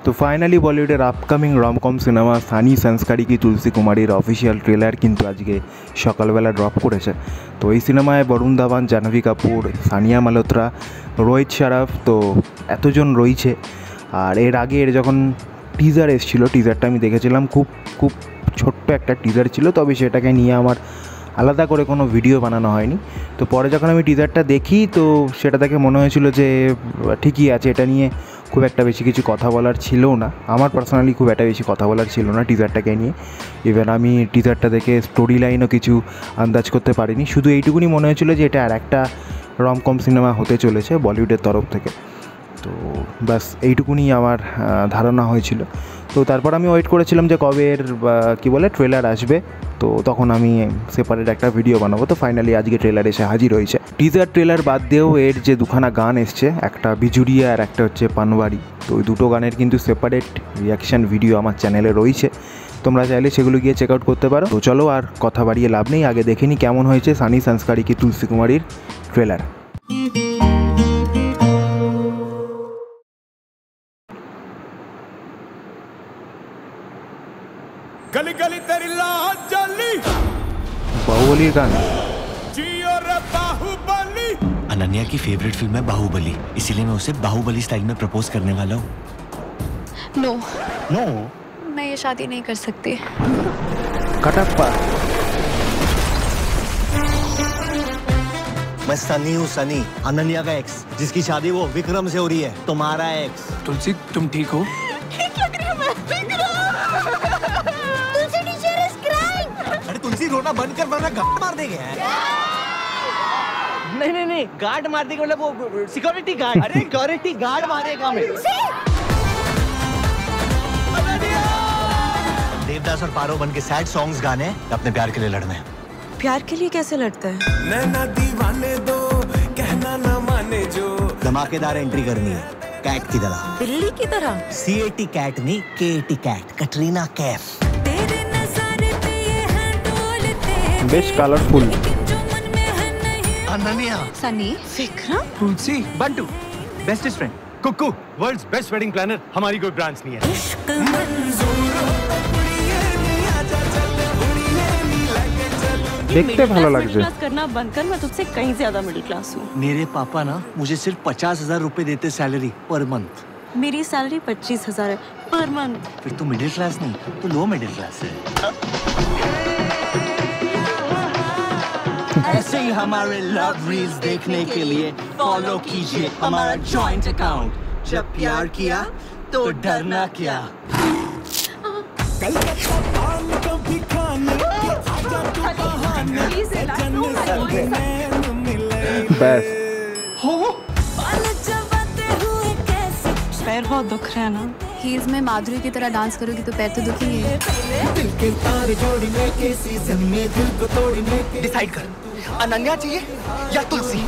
তো ফাইনালি বলিউডের upcoming romcom cinema Sunny সংস্কারি কি তুলসী কুমারীর অফিসিয়াল ট্রেলার কিন্তু আজকে সকালবেলা ড্রপ করেছে। তো এই সিনেমায় বরুণ ধাওয়ান, জাহ্নবী কাপুর, সানিয়া মালহোত্রা, রোহিত শরফ তো এতজন রয়েছে। আর এর আগে এর যখন টিজার এসেছিলো, টিজারটা আমি দেখেছিলাম, খুব ছোট্ট একটা টিজার ছিল, তবে সেটাকে নিয়ে আমার আলাদা করে কোনো ভিডিও বানানো হয়নি। তো পরে যখন আমি টিজারটা দেখি তো সেটা দেখে মনে হয়েছিল যে ঠিকই আছে, এটা নিয়ে খুব একটা বেশি কিছু কথা বলার ছিল না। আমার পার্সোনালি খুব একটা বেশি কথা বলার ছিল না টিজারটাকে নিয়ে। ইভেন আমি টিজারটা দেখে স্টোরি লাইনও কিছু আন্দাজ করতে পারিনি, শুধু এইটুকুনি মনে হয়েছিল যে এটা আর একটা রমকম সিনেমা হতে চলেছে বলিউডের তরফ থেকে। তো ব্যাস এইটুকুনি আমার ধারণা হয়েছিল। তো তারপর আমি ওয়েট করেছিলাম যে কবে এর ট্রেলার আসবে, তো তখন আমি সেপারেট একটা ভিডিও বানাবো। তো ফাইনালি আজকে ট্রেলার এসে হাজির হয়েছে। টিজার ট্রেলার বাদ দিয়েও এর যে দুখানা গান এসছে, একটা বিজুরিয়া আর একটা হচ্ছে পানওয়ারি, তো ওই দুটো গানের কিন্তু সেপারেট রিয়াকশান ভিডিও আমার চ্যানেলে রয়েছে, তোমরা চাইলে সেগুলো গিয়ে চেক আউট করতে পারো। তো চলো আর কথা বাড়িয়ে লাভ নেই, আগে দেখে নিই কেমন হয়েছে সানি সংস্কারি কি তুলসী কুমারীর ট্রেলার। गली गली तेरी लाज जली बाहुबलीर गान। जियो रे बाहुबली। अनन्या की फेवरेट फिल्म है बाहुबली, इसीलिए मैं उसे बाहुबली स्टाइल में प्रपोज करने वाला हूँ। नो नो, मैं ये शादी नहीं कर सकती। कटप्पा। मैं सनी हूँ, सनी, अनन्या का एक्स, जिसकी शादी वो विक्रम से हो रही है, तुम्हारा एक्स। तुलसी तुम ठीक हो? ठीक लग रही हूँ मैं। अरे तुलसी रोना बंद कर वरना गार्ड मार देंगे। नहीं, गार्ड मार देगा मतलब वो सिक्योरिटी गार्ड। अरे सिक्योरिटी गार्ड मारेगा मैं। देवदास और पारो बन के सैड सॉन्ग्स गाने अपने प्यार के लिए लड़ने। प्यार के लिए कैसे लड़ते हैं? नैना दीवाने दो कहना न माने जो। धमाकेदार एंट्री करनी है कैट की तरह। बिल्ली की तरह? CAT कैट नहीं, KAT cat, Katrina Kaif. Best colourful. Ananya, Sunny, Vikram, Tulsi Bantu, bestest friend, Kukku, world's best wedding planner, हमारी कोई ब्रांच नहीं है। देखते ভালো লাগছে। क्लास करना बंद कर, मैं तुझसे कहीं ज्यादा मिडिल क्लास हूँ। मेरे पापा ना मुझे सिर्फ 50,000 रुपए देते सैलरी पर मंथ। मेरी सैलरी 25,000 है पर मंथ। फिर तो मिडिल क्लास नहीं तो लो मिडिल क्लास है। ऐसे ही हमारे लव रील्स देखने के लिए फॉलो कीजिए हमारा जॉइंट अकाउंट। जब प्यार किया तो डरना क्या। बस पैर बहुत दुख रहा है ना। हील्स में माधुरी की तरह डांस करोगी तो पैर तो दुखेंगे। डिसाइड कर, अनन्या चाहिए या तुलसी।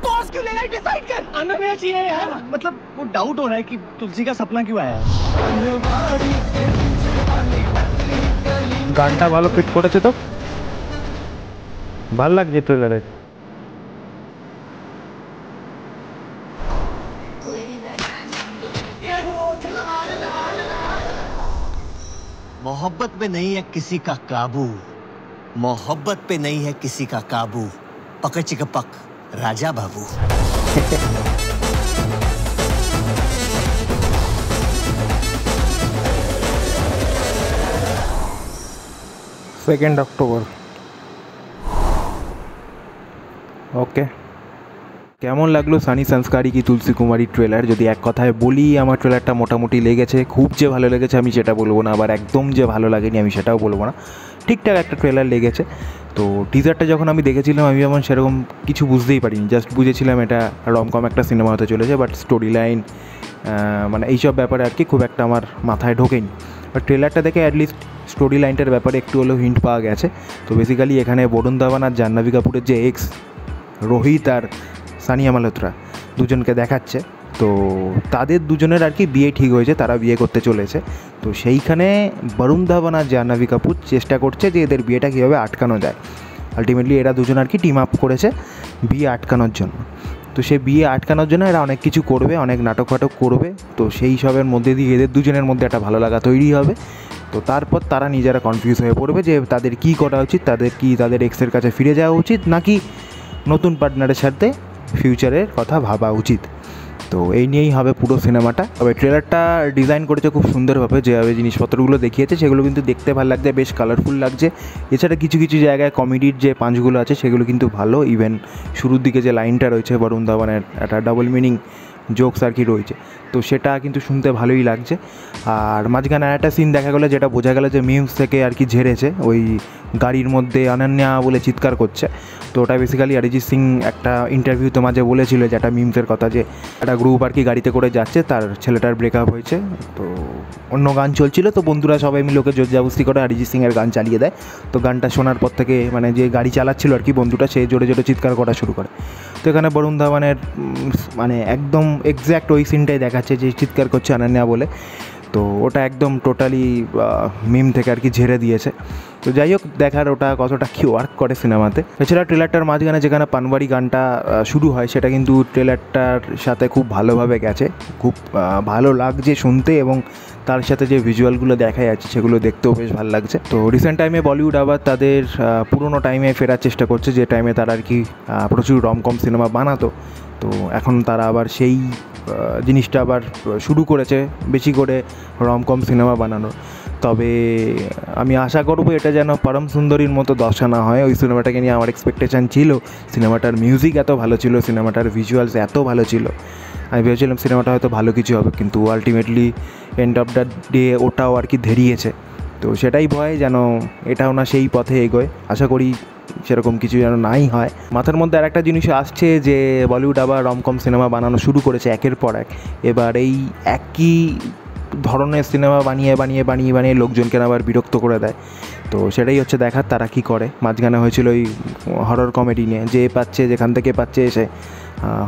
पॉज क्यों ले रहा है? डिसाइड कर, अनन्या चाहिए यार। मतलब वो डाउट हो रहा है कि तुलसी का सपना क्यों आया। গানটা ভালো ফিট করেছে, তো ভালো লাগছে ট্রেলারে। मोहब्बत पे नहीं है किसी का काबू, मोहब्बत पे नहीं है किसी का काबू, पक चिक पक राजा बाबू। Second October. ওকে, কেমন লাগলো সানি সংস্কারি কি তুলসী কুমারী ট্রেলার? যদি এক কথায় বলি, আমার ট্রেলারটা মোটামুটি লেগেছে। খুব যে ভালো লেগেছে আমি সেটা বলবো না, আবার একদম যে ভালো লাগেনি আমি সেটাও বলবো না, ঠিকঠাক একটা ট্রেলার লেগেছে। তো টিজারটা যখন আমি দেখেছিলাম আমি যেমন সেরকম কিছু বুঝতেই পারিনি, জাস্ট বুঝেছিলাম এটা রমকম একটা সিনেমা হতে চলেছে, বাট স্টোরি লাইন মানে এইসব ব্যাপারে আর কি খুব একটা আমার মাথায় ঢোকেনি। বাট ট্রেলারটা দেখে অ্যাটলিস্ট স্টোরি লাইনটার ব্যাপারে একটু হলেও হিন্ট পাওয়া গেছে। তো বেসিক্যালি এখানে বরুণ ধাওয়ান আর জাহ্নবী কাপুরের যে এক্স রোহিত আর সানিয়া মালহোত্রা দুজনকে দেখাচ্ছে। তো তাদের দুজনের আর কি বিয়ে ঠিক হয়েছে, তারা বিয়ে করতে চলেছে। তো সেইখানে বরুণ ধাওয়ান আর জাহ্নবী কাপুর চেষ্টা করছে যে এদের বিয়েটা কীভাবে আটকানো যায়। আলটিমেটলি এরা দুজন আর কি টিম আপ করেছে বিয়ে আটকানোর জন্য। তো সে বিয়ে আটকানোর জন্য এরা অনেক কিছু করবে, অনেক নাটক ফাটক করবে। তো সেই সবের মধ্যে দিয়ে এদের দুজনের মধ্যে একটা ভালো লাগা তৈরি হবে। তো তারপর তারা নিজেরা কনফিউজ হয়ে পড়বে যে তাদের কী করা উচিত, তাদের এক্সের কাছে ফিরে যাওয়া উচিত নাকি নতুন পার্টনারের সাথে ফিউচারের কথা ভাবা উচিত। তো এই নিয়েই হবে পুরো সিনেমাটা। তবে ট্রেলারটা ডিজাইন করেছে খুব সুন্দরভাবে, যেভাবে জিনিসপত্রগুলো দেখিয়েছে সেগুলো কিন্তু দেখতে ভালো লাগছে, বেশ কালারফুল লাগছে। এছাড়া কিছু কিছু জায়গায় কমেডির যে পাঁচগুলো আছে সেগুলো কিন্তু ভালো। ইভেন শুরুর দিকে যে লাইনটা রয়েছে বরুণ ধাওয়ানের একটা ডাবল মিনিং জোকস আর কি রয়েছে, তো সেটা কিন্তু শুনতে ভালোই লাগছে। আর মাঝখানে একটা সিন দেখা গেলো যেটা বোঝা গেল যে মিমস থেকে আর কি ঝেড়েছে, ওই গাড়ির মধ্যে অনন্যা বলে চিৎকার করছে। তো ওটা বেসিক্যালি অরিজিৎ সিং একটা ইন্টারভিউতে মাঝে বলেছিল যে একটা মিমসের কথা, যে একটা গ্রুপ আর কি গাড়িতে করে যাচ্ছে, তার ছেলেটার ব্রেকআপ হয়েছে, তো অন্য গান চলছিল, তো বন্ধুরা সবাই মিলে ওকে জোরজাবস্তি করে অরিজিৎ সিংয়ের গান চালিয়ে দেয়। তো গানটা শোনার পর থেকে মানে যে গাড়ি চালাচ্ছিল আর কি বন্ধুটা, সে জোরে জোরে চিৎকার করা শুরু করে। তো এখানে বরুণ ধাওয়ানের মানে একদম এক্স্যাক্ট ওই সিনটাই দেখাচ্ছে যে চিৎকার করছে অনন্যা বলে। তো ওটা একদম টোটালি মিম থেকে আর কি ঝেড়ে দিয়েছে। তো যাই হোক, দেখার ওটা কতটা কি ওয়ার্ক করে সিনেমাতে। এছাড়া ট্রেলারটার মাঝখানে যেখানে পানবাড়ি গানটা শুরু হয় সেটা কিন্তু ট্রেলারটার সাথে খুব ভালোভাবে গেছে, খুব ভালো লাগছে শুনতে, এবং তার সাথে যে ভিজুয়ালগুলো দেখা যাচ্ছে সেগুলো দেখতেও বেশ ভালো লাগছে। তো রিসেন্ট টাইমে বলিউড আবার তাদের পুরোনো টাইমে ফেরার চেষ্টা করছে, যে টাইমে তারা আর কি প্রচুর রমকম সিনেমা বানাতো। তো এখন তারা আবার সেই জিনিসটা আবার শুরু করেছে, বেশি করে রমকম সিনেমা বানানোর। তবে আমি আশা করব এটা যেন পরম সুন্দরীর মতো দশা না হয়। ওই সিনেমাটাকে নিয়ে আমার এক্সপেকটেশান ছিল, সিনেমাটার মিউজিক এত ভালো ছিল, সিনেমাটার ভিজুয়ালস এত ভালো ছিল, আমি ভেবেছিলাম সিনেমাটা হয়তো ভালো কিছু হবে, কিন্তু ultimately end of the day ওটাও আর কি ধেরিয়েছে। তো সেটাই ভয় যেন এটাও না সেই পথে এগোয়। আশা করি সেরকম কিছু যেন নাই হয়। মাথার মধ্যে আর একটা জিনিস আসছে যে বলিউড আবার রমকম সিনেমা বানানো শুরু করেছে একের পর এক। এবার এই একই ধরনের সিনেমা বানিয়ে লোকজনকে আবার বিরক্ত করে দেয়। তো সেটাই হচ্ছে দেখার তারা কী করে। মাঝখানে হয়েছিল ওই হরর কমেডি নিয়ে, যে পাচ্ছে যেখান থেকে পাচ্ছে এসে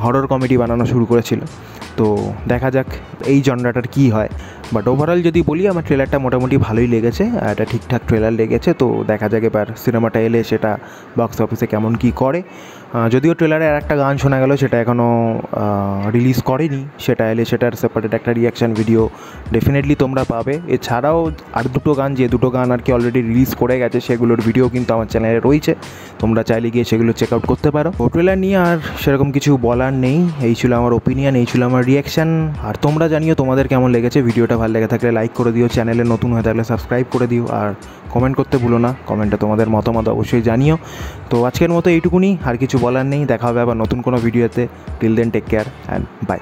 হরর কমেডি বানানো শুরু করেছিল। তো দেখা যাক এই জনরাটার কী হয়। বাট ওভারঅল যদি বলি, আমার ট্রেলারটা মোটামুটি ভালোই লেগেছে, একটা ঠিকঠাক ট্রেলার লেগেছে। তো দেখা যাক এবার সিনেমাটা এলে সেটা বক্স অফিসে কেমন কী করে। যদিও ট্রেলারে আর একটা গান শোনা গেল, সেটা এখনও রিলিজ করেনি, সেটা এলে সেটার সেপারেট একটা রিয়াকশান ভিডিও ডেফিনেটলি তোমরা পাবে। এছাড়াও আর দুটো গান আর কি অলরেডি রিলিজ করে গেছে, সেগুলোর ভিডিও কিন্তু আমার চ্যানেলে রয়েছে, তোমরা চাইলে গিয়ে সেগুলো চেক আউট করতে পারো। ও ট্রেলার নিয়ে আর সেরকম কিছু বলার নেই, এই ছিল আমার ওপিনিয়ন, এই ছিল আমার রিয়াকশান। আর তোমরা জানিও তোমাদের কেমন লেগেছে। ভিডিওটা ভালো লেগে থাকলে লাইক করে দিও, চ্যানেলে নতুন হয়ে থাকলে সাবস্ক্রাইব করে দিও, আর কমেন্ট করতে ভুলো না, কমেন্টে তোমাদের মতামত অবশ্যই জানিও। তো আজকের মতো এইটুকুনি, আর কিছু বলার নেই। দেখা হবে আবার নতুন কোনো ভিডিওতে। Till then take care and by.